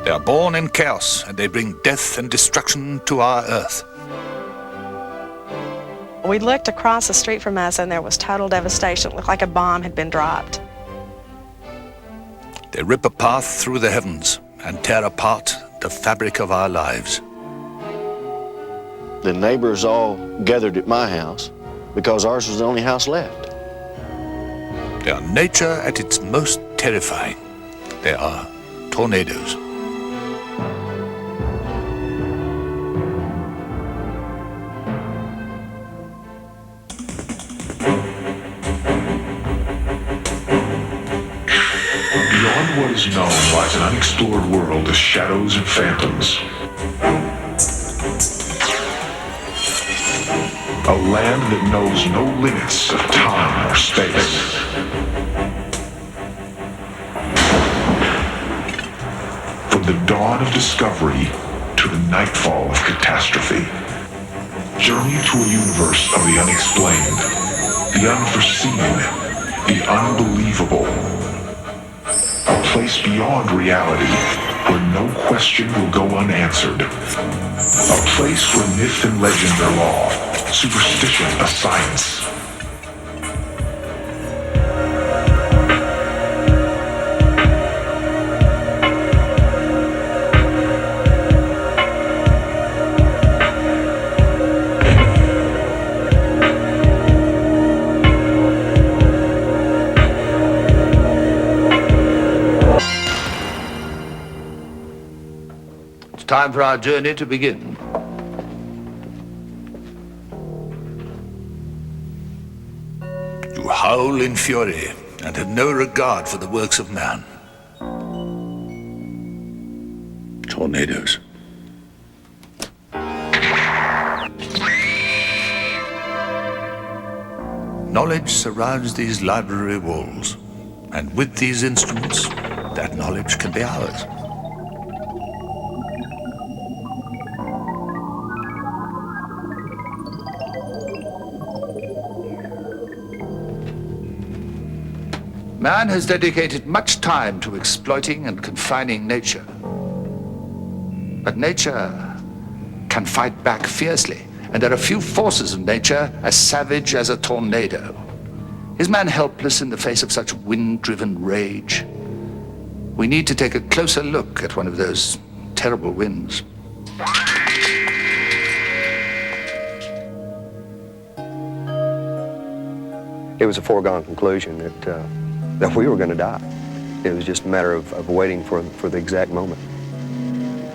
They are born in chaos, and they bring death and destruction to our earth. We looked across the street from us, and there was total devastation. It looked like a bomb had been dropped. They rip a path through the heavens and tear apart the fabric of our lives. The neighbors all gathered at my house because ours was the only house left. They are nature at its most terrifying. They are tornadoes. Beyond what is known lies an unexplored world of shadows and phantoms. A land that knows no limits of time or space. From the dawn of discovery to the nightfall of catastrophe. Journey to a universe of the unexplained, the unforeseen, the unbelievable. A place beyond reality where no question will go unanswered. A place where myth and legend are law, superstition a science. It's time for our journey to begin. You howl in fury and have no regard for the works of man. Tornadoes. Knowledge surrounds these library walls, and with these instruments, that knowledge can be ours. Man has dedicated much time to exploiting and confining nature. But nature can fight back fiercely, and there are few forces in nature as savage as a tornado. Is man helpless in the face of such wind-driven rage? We need to take a closer look at one of those terrible winds. It was a foregone conclusion that we were going to die. It was just a matter of waiting for the exact moment.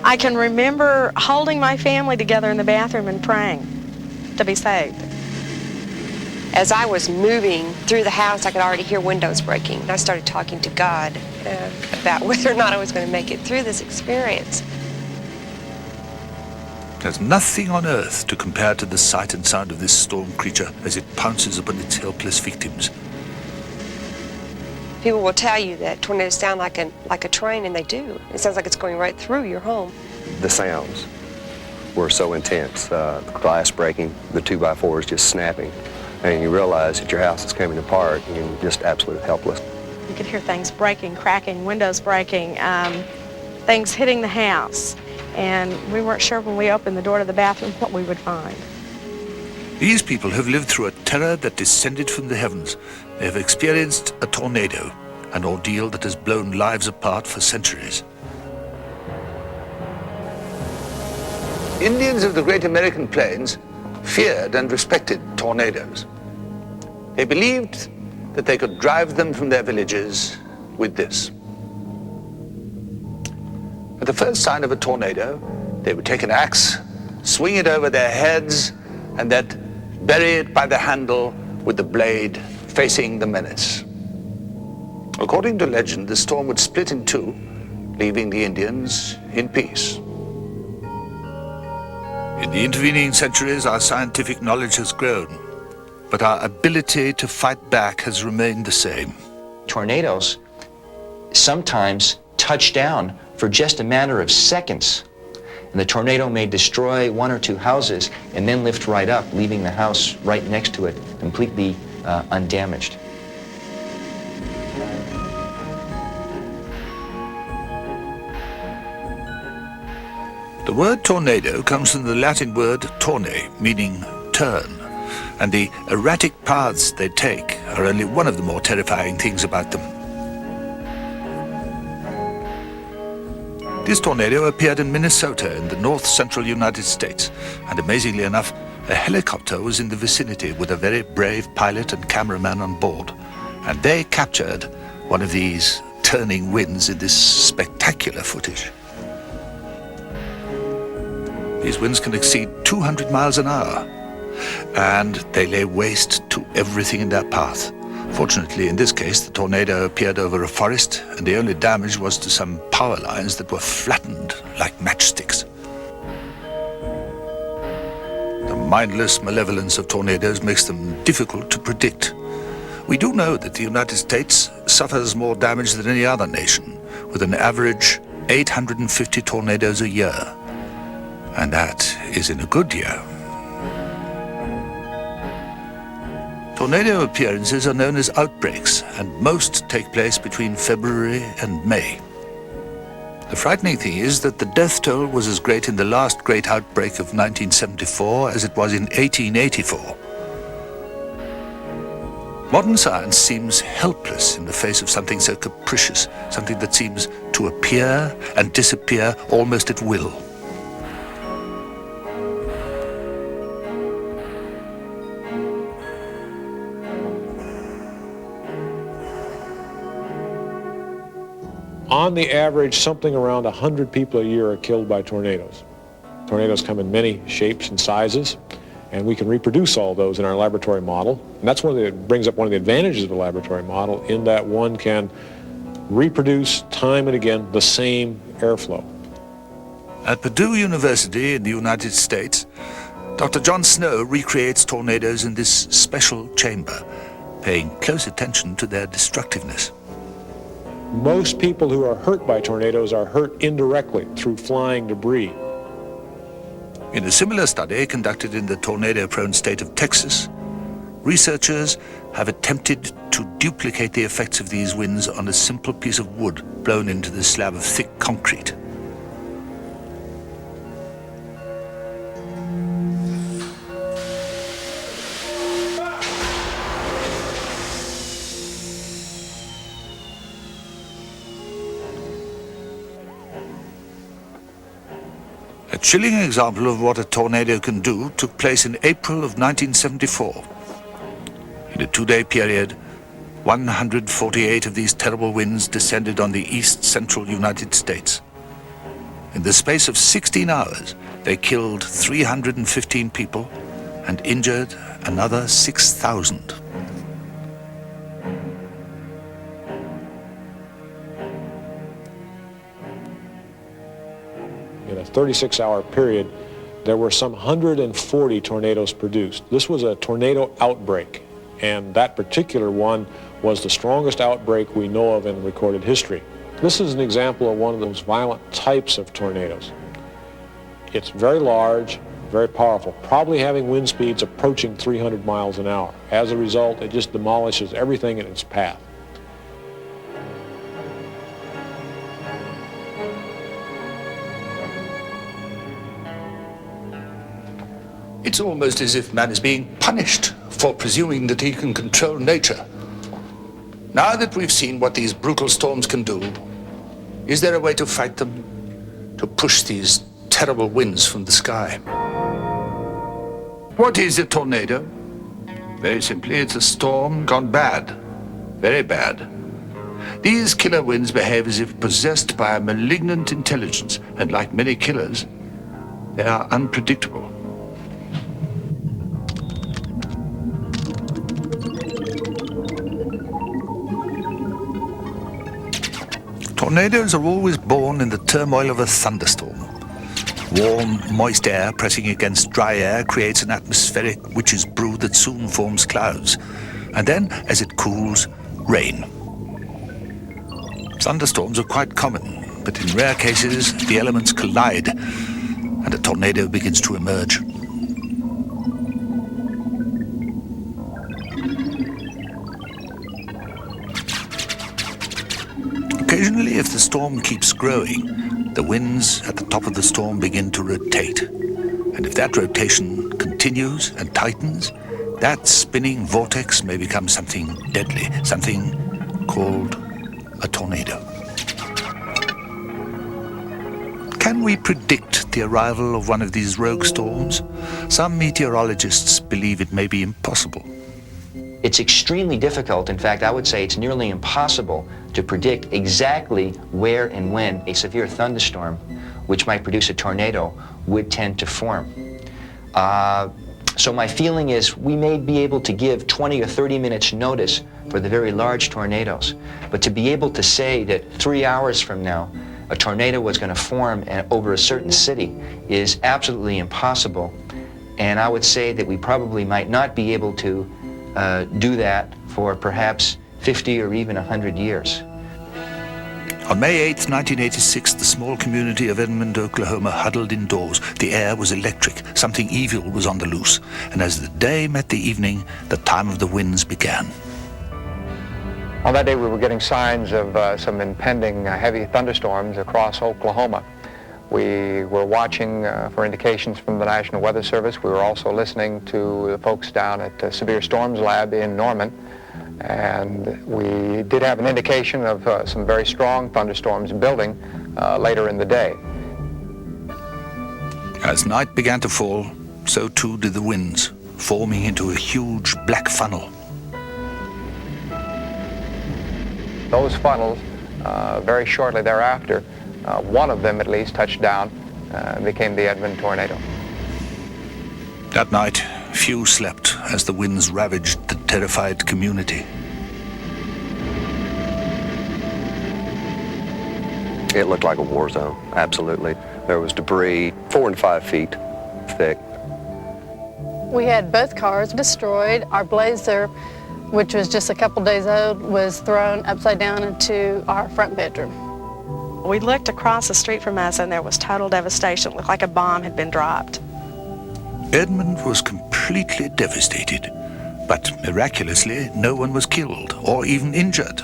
I can remember holding my family together in the bathroom and praying to be saved. As I was moving through the house, I could already hear windows breaking. I started talking to God about whether or not I was going to make it through this experience. There's nothing on earth to compare to the sight and sound of this storm creature as it pounces upon its helpless victims. People will tell you that tornadoes sound like a train, and they do. It sounds like it's going right through your home. The sounds were so intense, the glass breaking, the 2x4s just snapping, and you realize that your house is coming apart, and you're just absolutely helpless. You could hear things breaking, cracking, windows breaking, things hitting the house, and we weren't sure when we opened the door to the bathroom what we would find. These people have lived through a terror that descended from the heavens. They have experienced a tornado, an ordeal that has blown lives apart for centuries. Indians of the Great American Plains feared and respected tornadoes. They believed that they could drive them from their villages with this. At the first sign of a tornado, they would take an axe, swing it over their heads, and then bury it by the handle with the blade facing the menace. According to legend, the storm would split in two, leaving the Indians in peace. In the intervening centuries, our scientific knowledge has grown, but our ability to fight back has remained the same. Tornadoes sometimes touch down for just a matter of seconds. And the tornado may destroy one or two houses and then lift right up, leaving the house right next to it completely undamaged. The word tornado comes from the Latin word torne, meaning turn, and the erratic paths they take are only one of the more terrifying things about them. This tornado appeared in Minnesota in the north-central United States, and amazingly enough, a helicopter was in the vicinity with a very brave pilot and cameraman on board, and they captured one of these turning winds in this spectacular footage. These winds can exceed 200 miles an hour, and they lay waste to everything in their path. Fortunately, in this case, the tornado appeared over a forest, and the only damage was to some power lines that were flattened like matchsticks. The mindless malevolence of tornadoes makes them difficult to predict. We do know that the United States suffers more damage than any other nation, with an average 850 tornadoes a year. And that is in a good year. Tornado appearances are known as outbreaks, and most take place between February and May. The frightening thing is that the death toll was as great in the last great outbreak of 1974 as it was in 1884. Modern science seems helpless in the face of something so capricious, something that seems to appear and disappear almost at will. On the average, something around 100 people a year are killed by tornadoes. Tornadoes come in many shapes and sizes, and we can reproduce all those in our laboratory model. And that's brings up one of the advantages of the laboratory model, in that one can reproduce time and again the same airflow. At Purdue University in the United States, Dr. John Snow recreates tornadoes in this special chamber, paying close attention to their destructiveness. Most people who are hurt by tornadoes are hurt indirectly through flying debris. In a similar study conducted in the tornado-prone state of Texas, researchers have attempted to duplicate the effects of these winds on a simple piece of wood blown into the slab of thick concrete. A chilling example of what a tornado can do took place in April of 1974. In a 2-day period, 148 of these terrible winds descended on the east-central United States. In the space of 16 hours, they killed 315 people and injured another 6,000. In a 36-hour period, there were some 140 tornadoes produced. This was a tornado outbreak, and that particular one was the strongest outbreak we know of in recorded history. This is an example of one of those violent types of tornadoes. It's very large, very powerful, probably having wind speeds approaching 300 miles an hour. As a result, it just demolishes everything in its path. It's almost as if man is being punished for presuming that he can control nature. Now that we've seen what these brutal storms can do, is there a way to fight them? To push these terrible winds from the sky? What is a tornado? Very simply, it's a storm gone bad. Very bad. These killer winds behave as if possessed by a malignant intelligence, and like many killers, they are unpredictable. Tornadoes are always born in the turmoil of a thunderstorm. Warm, moist air pressing against dry air creates an atmospheric witch's brew that soon forms clouds. And then, as it cools, rain. Thunderstorms are quite common, but in rare cases, the elements collide and a tornado begins to emerge. Occasionally, if the storm keeps growing, the winds at the top of the storm begin to rotate. And if that rotation continues and tightens, that spinning vortex may become something deadly, something called a tornado. Can we predict the arrival of one of these rogue storms? Some meteorologists believe it may be impossible. It's extremely difficult. In fact, I would say it's nearly impossible to predict exactly where and when a severe thunderstorm, which might produce a tornado, would tend to form. So my feeling is we may be able to give 20 or 30 minutes notice for the very large tornadoes, but to be able to say that 3 hours from now a tornado was going to form over a certain city is absolutely impossible. And I would say that we probably might not be able to do that for perhaps 50 or even 100 years. On May 8, 1986, the small community of Edmond, Oklahoma huddled indoors. The air was electric. Something evil was on the loose. And as the day met the evening, the time of the winds began. On that day, we were getting signs of some impending heavy thunderstorms across Oklahoma. We were watching for indications from the National Weather Service. We were also listening to the folks down at the Severe Storms Lab in Norman. And we did have an indication of some very strong thunderstorms building later in the day. As night began to fall, so too did the winds, forming into a huge black funnel. Those funnels, very shortly thereafter, one of them at least touched down and became the Edmond tornado. That night, few slept as the winds ravaged the terrified community. It looked like a war zone, absolutely. There was debris 4 and 5 feet thick. We had both cars destroyed. Our Blazer, which was just a couple days old, was thrown upside down into our front bedroom. We looked across the street from us and there was total devastation. It looked like a bomb had been dropped. Edmond was completely devastated, but miraculously no one was killed or even injured.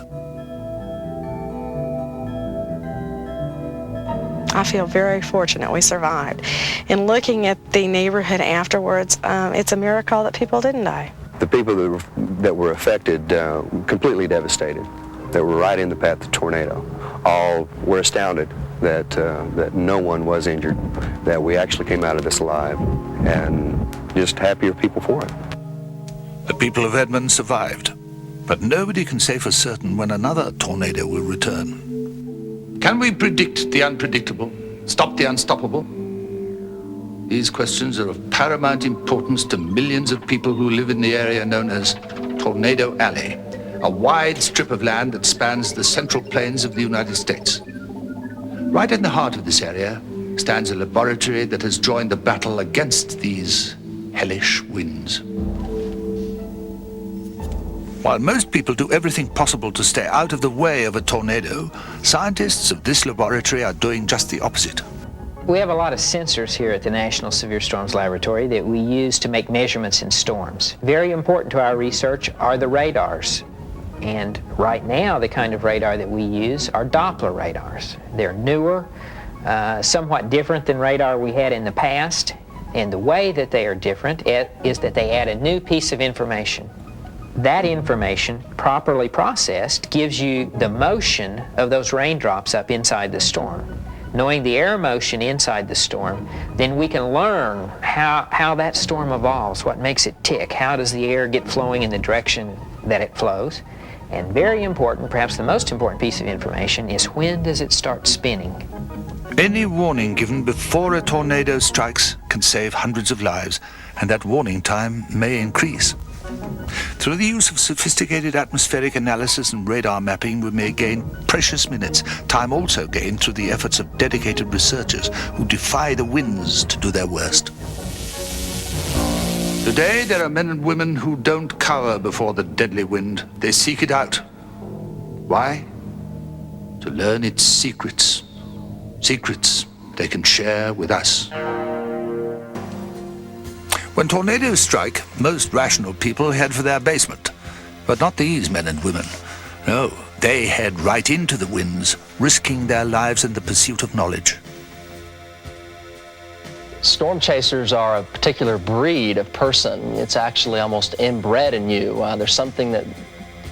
I feel very fortunate we survived. In looking at the neighborhood afterwards, it's a miracle that people didn't die. The people that were affected, completely devastated, that were right in the path of the tornado, all were astounded that no one was injured, that we actually came out of this alive, and just happier people for it. The people of Edmond survived, but nobody can say for certain when another tornado will return. Can we predict the unpredictable, stop the unstoppable? These questions are of paramount importance to millions of people who live in the area known as Tornado Alley, a wide strip of land that spans the central plains of the United States. Right in the heart of this area stands a laboratory that has joined the battle against these hellish winds. While most people do everything possible to stay out of the way of a tornado, scientists of this laboratory are doing just the opposite. We have a lot of sensors here at the National Severe Storms Laboratory that we use to make measurements in storms. Very important to our research are the radars. And right now, the kind of radar that we use are Doppler radars. They're newer, somewhat different than radar we had in the past. And the way that they are different is that they add a new piece of information. That information, properly processed, gives you the motion of those raindrops up inside the storm. Knowing the air motion inside the storm, then we can learn how that storm evolves, what makes it tick, how does the air get flowing in the direction that it flows. And very important, perhaps the most important piece of information, is when does it start spinning. Any warning given before a tornado strikes can save hundreds of lives, and that warning time may increase. Through the use of sophisticated atmospheric analysis and radar mapping, we may gain precious minutes, time also gained through the efforts of dedicated researchers who defy the winds to do their worst. Today, there are men and women who don't cower before the deadly wind. They seek it out. Why? To learn its secrets. Secrets they can share with us. When tornadoes strike, most rational people head for their basement. But not these men and women. No, They head right into the winds, risking their lives in the pursuit of knowledge. Storm chasers are a particular breed of person. It's actually almost inbred in you. There's something that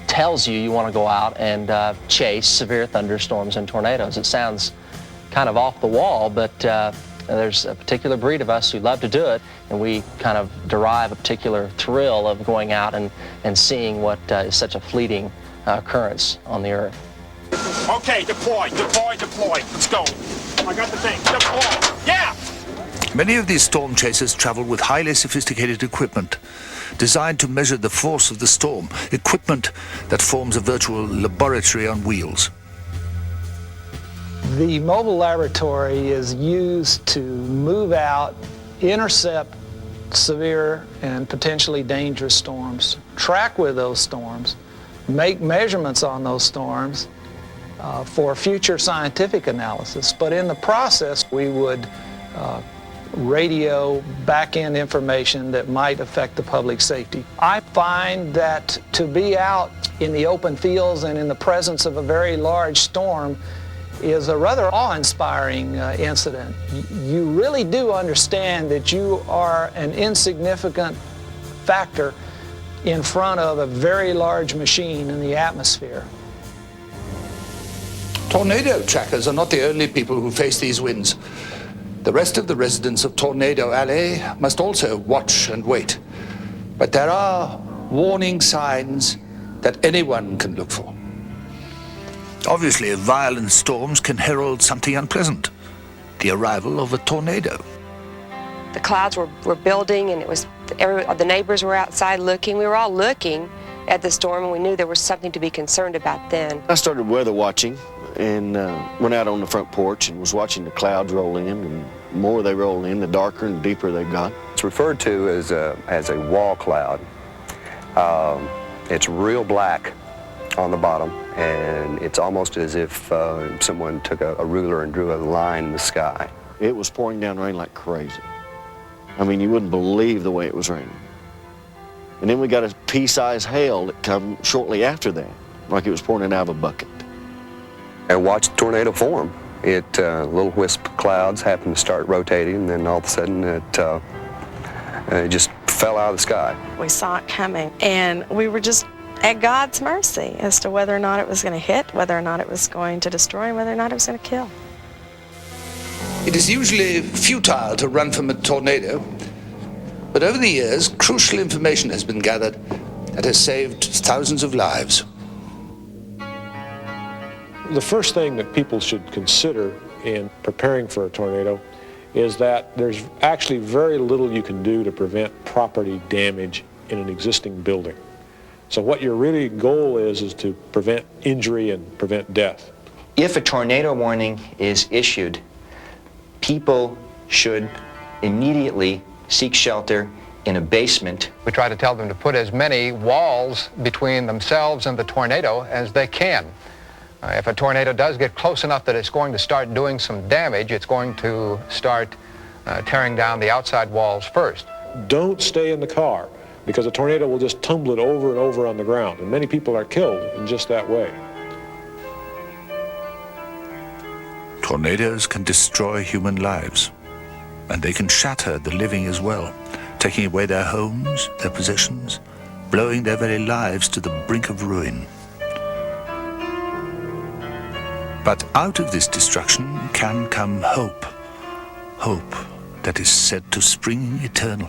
tells you want to go out and chase severe thunderstorms and tornadoes. It sounds kind of off the wall, but there's a particular breed of us who love to do it, and we kind of derive a particular thrill of going out and seeing what is such a fleeting occurrence on the earth. Okay, deploy. Let's go. I got the thing. Deploy. Yeah! Many of these storm chasers travel with highly sophisticated equipment designed to measure the force of the storm, equipment that forms a virtual laboratory on wheels. The mobile laboratory is used to move out, intercept severe and potentially dangerous storms, track with those storms, make measurements on those storms for future scientific analysis. But in the process, we would radio back-end information that might affect the public safety. I find that to be out in the open fields and in the presence of a very large storm is a rather awe-inspiring incident. You really do understand that you are an insignificant factor in front of a very large machine in the atmosphere. Tornado trackers are not the only people who face these winds. The rest of the residents of Tornado Alley must also watch and wait. But there are warning signs that anyone can look for. Obviously, violent storms can herald something unpleasant, the arrival of a tornado. The clouds were building, and the neighbors were outside looking. We were all looking at the storm, and we knew there was something to be concerned about then. I started weather watching and went out on the front porch and was watching the clouds roll in, and the more they roll in, the darker and deeper they got. It's referred to as a wall cloud. It's real black on the bottom, and it's almost as if someone took a ruler and drew a line in the sky. It was pouring down rain like crazy. I mean, you wouldn't believe the way it was raining. And then we got a pea-sized hail that come shortly after that, like it was pouring out of a bucket. And watch the tornado form. Little wisp clouds happen to start rotating, and then all of a sudden it just fell out of the sky. We saw it coming, and we were just at God's mercy as to whether or not it was going to hit, whether or not it was going to destroy, and whether or not it was going to kill. It is usually futile to run from a tornado, but over the years, crucial information has been gathered that has saved thousands of lives. The first thing that people should consider in preparing for a tornado is that there's actually very little you can do to prevent property damage in an existing building. So what your really goal is to prevent injury and prevent death. If a tornado warning is issued, people should immediately seek shelter in a basement. We try to tell them to put as many walls between themselves and the tornado as they can. If a tornado does get close enough that it's going to start doing some damage, it's going to start tearing down the outside walls first. Don't stay in the car, because a tornado will just tumble it over and over on the ground, and many people are killed in just that way. Tornadoes can destroy human lives, and they can shatter the living as well, taking away their homes, their possessions, blowing their very lives to the brink of ruin. But out of this destruction can come hope, hope that is said to spring eternal,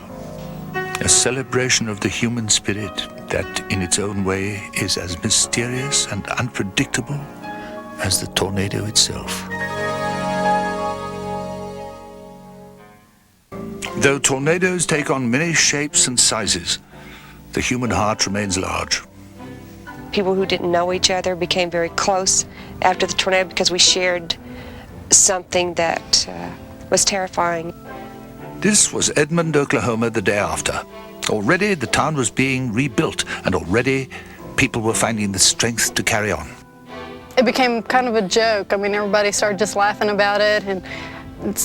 a celebration of the human spirit that in its own way is as mysterious and unpredictable as the tornado itself. Though tornadoes take on many shapes and sizes, the human heart remains large. People who didn't know each other became very close after the tornado because we shared something that was terrifying. This was Edmond, Oklahoma, the day after. Already the town was being rebuilt, and already people were finding the strength to carry on. It became kind of a joke. I mean, everybody started just laughing about it, and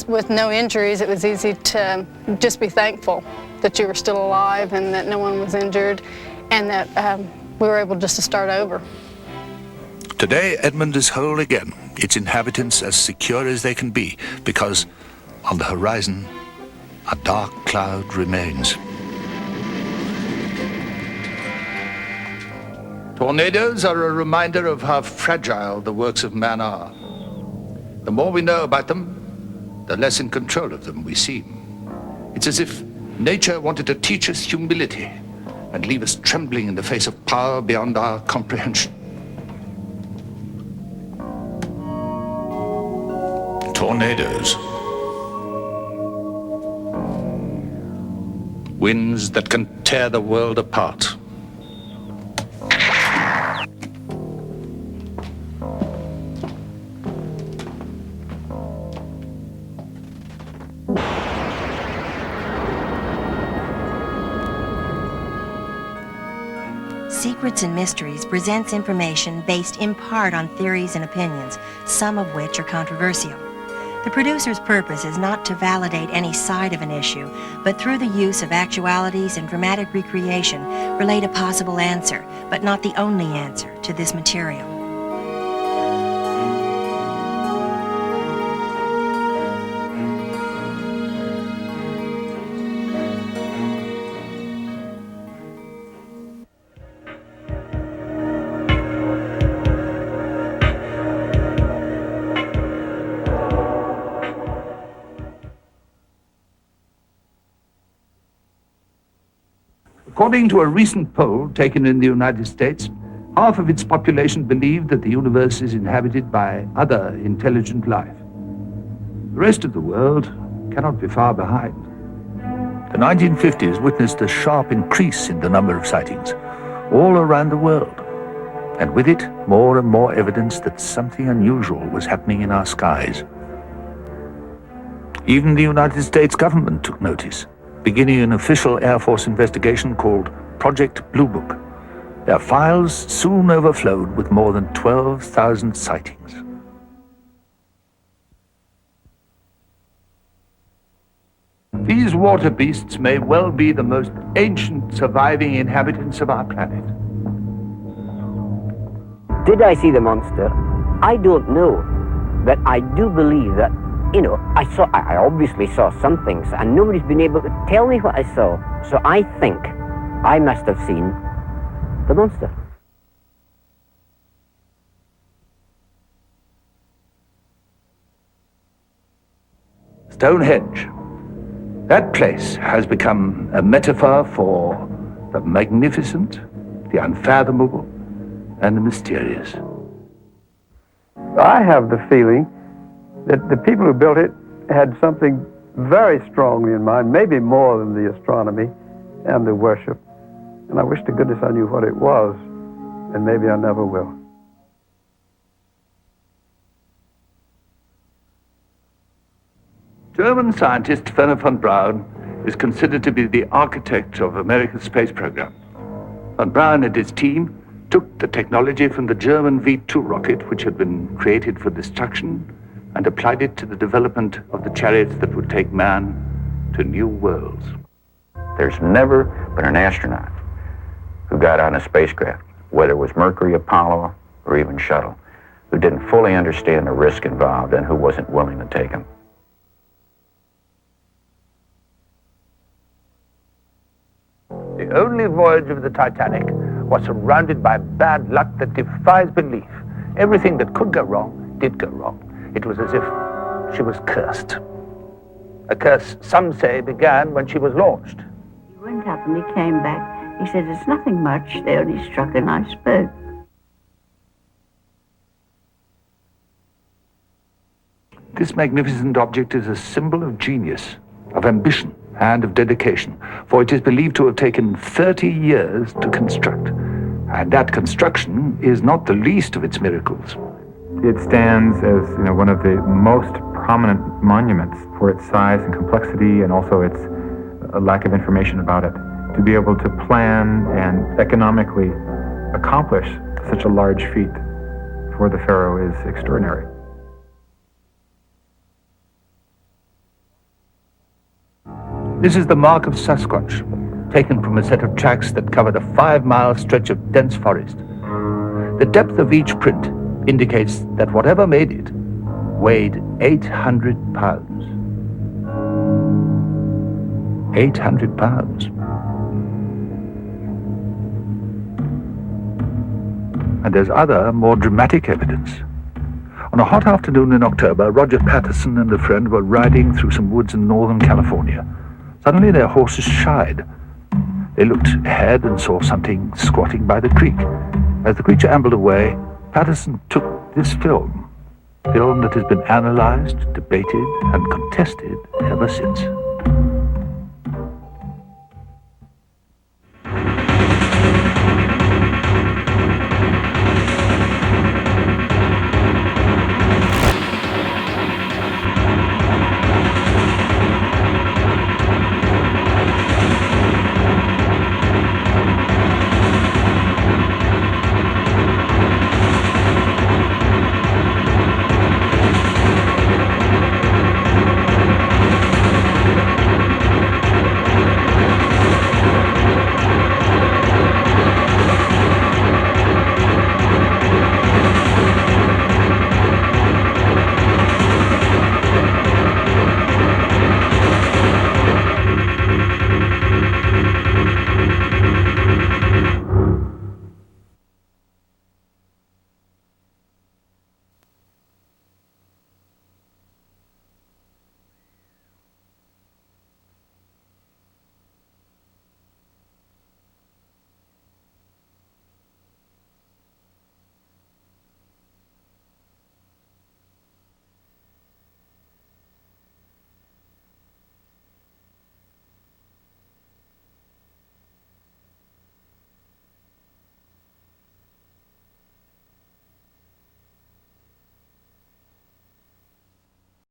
with no injuries, it was easy to just be thankful that you were still alive and that no one was injured, and that we were able just to start over. Today, Edmund is whole again, its inhabitants as secure as they can be, because on the horizon, a dark cloud remains. Tornadoes are a reminder of how fragile the works of man are. The more we know about them, the less in control of them we seem. It's as if nature wanted to teach us humility and leave us trembling in the face of power beyond our comprehension. Tornadoes. Winds that can tear the world apart. Secrets and Mysteries presents information based in part on theories and opinions, some of which are controversial. The producer's purpose is not to validate any side of an issue, but through the use of actualities and dramatic recreation, relate a possible answer, but not the only answer, to this material. According to a recent poll taken in the United States, half of its population believed that the universe is inhabited by other intelligent life. The rest of the world cannot be far behind. The 1950s witnessed a sharp increase in the number of sightings all around the world, and with it, more and more evidence that something unusual was happening in our skies. Even the United States government took notice, beginning an official Air Force investigation called Project Blue Book. Their files soon overflowed with more than 12,000 sightings. These water beasts may well be the most ancient surviving inhabitants of our planet. Did I see the monster? I don't know, but I do believe that, I obviously saw some things, and nobody's been able to tell me what I saw. So I think I must have seen the monster. Stonehenge. That place has become a metaphor for the magnificent, the unfathomable, and the mysterious. I have the feeling that the people who built it had something very strongly in mind, maybe more than the astronomy and the worship. And I wish to goodness I knew what it was, and maybe I never will. German scientist Werner von Braun is considered to be the architect of America's space program. Von Braun and his team took the technology from the German V-2 rocket, which had been created for destruction, and applied it to the development of the chariots that would take man to new worlds. There's never been an astronaut who got on a spacecraft, whether it was Mercury, Apollo, or even Shuttle, who didn't fully understand the risk involved and who wasn't willing to take them. The only voyage of the Titanic was surrounded by bad luck that defies belief. Everything that could go wrong did go wrong. It was as if she was cursed. A curse, some say, began when she was launched. He went up and he came back. He said, "It's nothing much. They only struck an iceberg." This magnificent object is a symbol of genius, of ambition, and of dedication, for it is believed to have taken 30 years to construct. And that construction is not the least of its miracles. It stands as one of the most prominent monuments for its size and complexity, and also its lack of information about it. To be able to plan and economically accomplish such a large feat for the pharaoh is extraordinary. This is the mark of Sasquatch, taken from a set of tracks that covered a 5-mile stretch of dense forest. The depth of each print indicates that whatever made it weighed 800 pounds. 800 pounds. And there's other, more dramatic evidence. On a hot afternoon in October, Roger Patterson and a friend were riding through some woods in northern California. Suddenly their horses shied. They looked ahead and saw something squatting by the creek. As the creature ambled away, Patterson took this film that has been analyzed, debated, and contested ever since.